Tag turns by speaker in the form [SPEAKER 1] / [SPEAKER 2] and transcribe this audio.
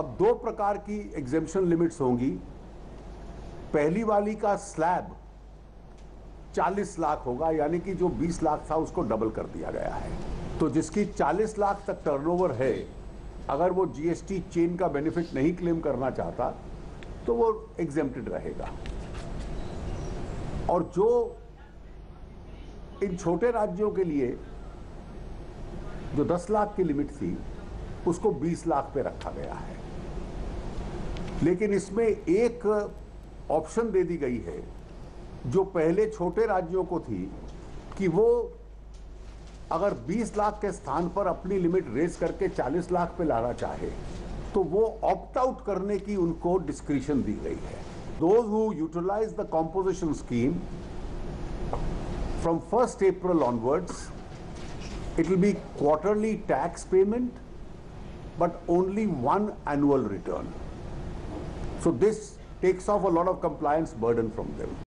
[SPEAKER 1] अब दो प्रकार की एग्जेम्पशन लिमिट्स होंगी। पहली वाली का स्लैब 40 लाख होगा, यानी कि जो 20 लाख था उसको डबल कर दिया गया है। तो जिसकी 40 लाख तक टर्नओवर है, अगर वो जीएसटी चेन का बेनिफिट नहीं क्लेम करना चाहता तो वो एग्जेम्प्टेड रहेगा। और जो इन छोटे राज्यों के लिए जो 10 लाख की लिमिट थी उसको 20 लाख पे रखा गया है। लेकिन इसमें एक ऑप्शन दे दी गई है जो पहले छोटे राज्यों को थी कि वो अगर 20 लाख के स्थान पर अपनी लिमिट रेज करके 40 लाख पे लाना चाहे तो वो ऑप्ट आउट करने की उनको डिस्क्रिशन दी गई है। Those who utilize the composition scheme from 1st April onwards, it will be quarterly tax payment, but only one annual return. So this takes off a lot of compliance burden from them.